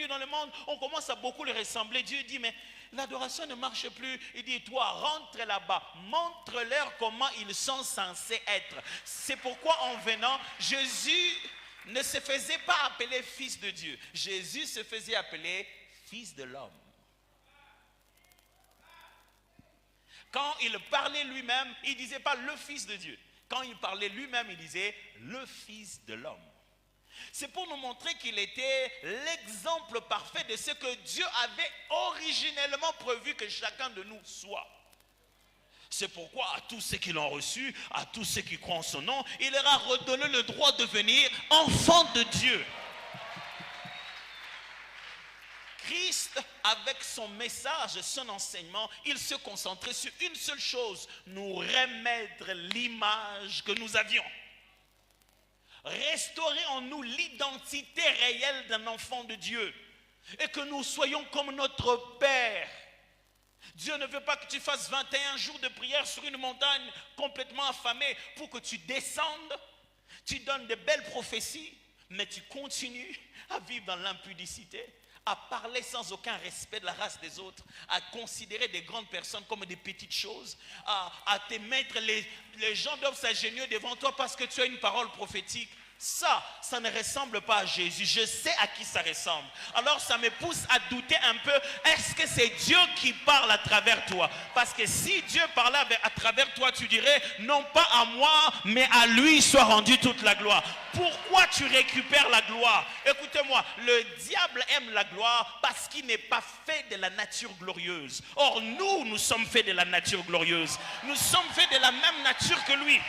venu dans le monde, on commence à beaucoup le ressembler. Dieu dit, mais l'adoration ne marche plus. Il dit, toi, rentre là-bas, montre-leur comment ils sont censés être. C'est pourquoi en venant, Jésus ne se faisait pas appeler fils de Dieu. Jésus se faisait appeler fils de l'homme. Quand il parlait lui-même, il ne disait pas le fils de Dieu. Quand il parlait lui-même, il disait le fils de l'homme. C'est pour nous montrer qu'il était l'exemple parfait de ce que Dieu avait originellement prévu que chacun de nous soit. C'est pourquoi à tous ceux qui l'ont reçu, à tous ceux qui croient en son nom, il leur a redonné le droit de devenir enfants de Dieu. Christ, avec son message, son enseignement, il se concentrait sur une seule chose, nous remettre l'image que nous avions. Restaurer en nous l'identité réelle d'un enfant de Dieu. Et que nous soyons comme notre Père. Dieu ne veut pas que tu fasses 21 jours de prière sur une montagne complètement affamée pour que tu descendes. Tu donnes de belles prophéties, mais tu continues à vivre dans l'impudicité, à parler sans aucun respect de la race des autres, à considérer des grandes personnes comme des petites choses, à te mettre, les gens doivent s'agenouiller devant toi parce que tu as une parole prophétique. Ça ne ressemble pas à Jésus. Je sais à qui ça ressemble. Alors ça me pousse à douter un peu, est-ce que c'est Dieu qui parle à travers toi? Parce que si Dieu parlait à travers toi, tu dirais, non pas à moi, mais à lui soit rendue toute la gloire. Pourquoi tu récupères la gloire? Écoutez-moi, le diable aime la gloire parce qu'il n'est pas fait de la nature glorieuse. Or nous sommes faits de la nature glorieuse. Nous sommes faits de la même nature que lui.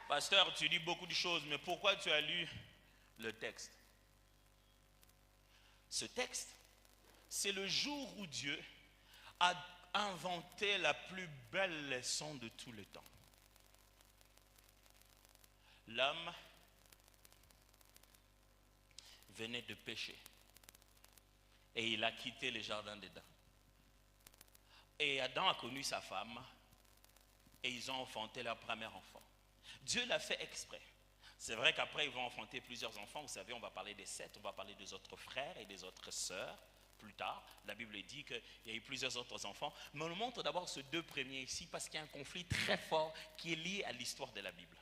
Pasteur, tu dis beaucoup de choses, mais pourquoi tu as lu le texte? Ce texte, c'est le jour où Dieu a inventé la plus belle leçon de tout le temps. L'homme venait de pécher et il a quitté le jardin d'Éden. Et Adam a connu sa femme et ils ont enfanté leur premier enfant. Dieu l'a fait exprès. C'est vrai qu'après ils vont enfanter plusieurs enfants. Vous savez, on va parler des 7, on va parler des autres frères et des autres sœurs plus tard. La Bible dit qu'il y a eu plusieurs autres enfants. Mais on nous montre d'abord ces deux premiers ici parce qu'il y a un conflit très fort qui est lié à l'histoire de la Bible.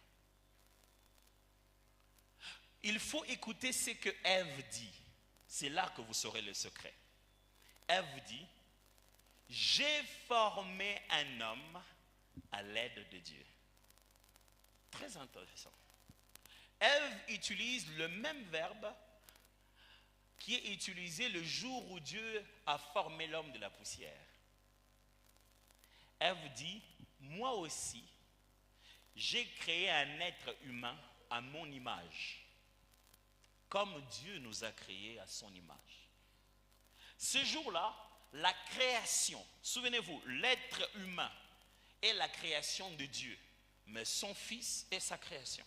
Il faut écouter ce que Ève dit. C'est là que vous saurez le secret. Ève dit, j'ai formé un homme à l'aide de Dieu. Très intéressant. Ève utilise le même verbe qui est utilisé le jour où Dieu a formé l'homme de la poussière. Ève dit, moi aussi, j'ai créé un être humain à mon image, comme Dieu nous a créés à son image. Ce jour-là, la création, souvenez-vous, l'être humain est la création de Dieu. Mais son fils est sa création.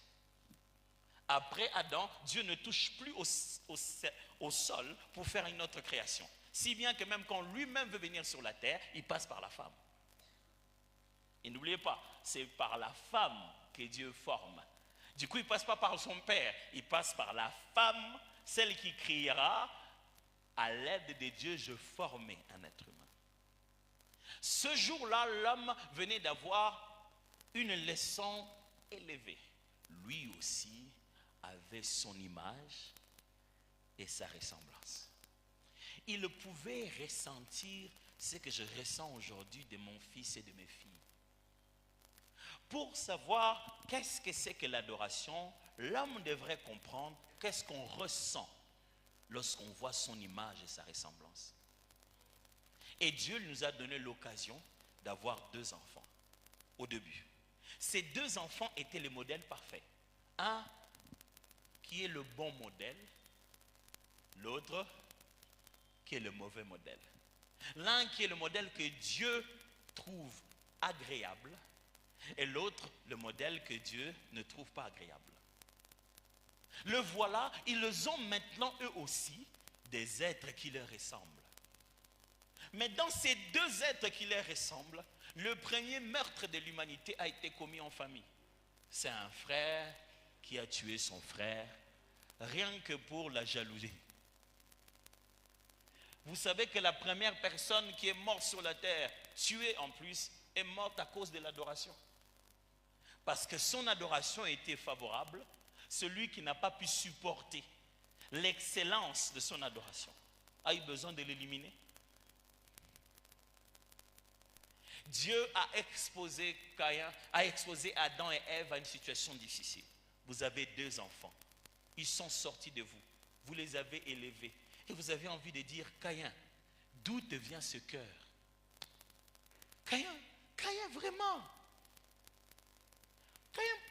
Après Adam, Dieu ne touche plus au sol pour faire une autre création. Si bien que même quand lui-même veut venir sur la terre, il passe par la femme. Et n'oubliez pas, c'est par la femme que Dieu forme. Du coup, il ne passe pas par son père, il passe par la femme, celle qui criera, à l'aide de Dieu, je formais un être humain. Ce jour-là, l'homme venait d'avoir une leçon élevée. Lui aussi avait son image et sa ressemblance. Il pouvait ressentir ce que je ressens aujourd'hui de mon fils et de mes filles. Pour savoir qu'est-ce que c'est que l'adoration, l'homme devrait comprendre qu'est-ce qu'on ressent lorsqu'on voit son image et sa ressemblance. Et Dieu nous a donné l'occasion d'avoir 2 enfants au début. Ces 2 enfants étaient les modèles parfaits. Un qui est le bon modèle, l'autre qui est le mauvais modèle. L'un qui est le modèle que Dieu trouve agréable et l'autre le modèle que Dieu ne trouve pas agréable. Le voilà, ils ont maintenant eux aussi des êtres qui leur ressemblent. Mais dans ces 2 êtres qui leur ressemblent, le premier meurtre de l'humanité a été commis en famille. C'est un frère qui a tué son frère rien que pour la jalousie. Vous savez que la première personne qui est morte sur la terre, tuée en plus, est morte à cause de l'adoration. Parce que son adoration était favorable, celui qui n'a pas pu supporter l'excellence de son adoration a eu besoin de l'éliminer. Dieu a exposé Adam et Ève à une situation difficile. Vous avez 2 enfants. Ils sont sortis de vous. Vous les avez élevés. Et vous avez envie de dire, Caïn, d'où te vient ce cœur? Caïn, vraiment. Caïn,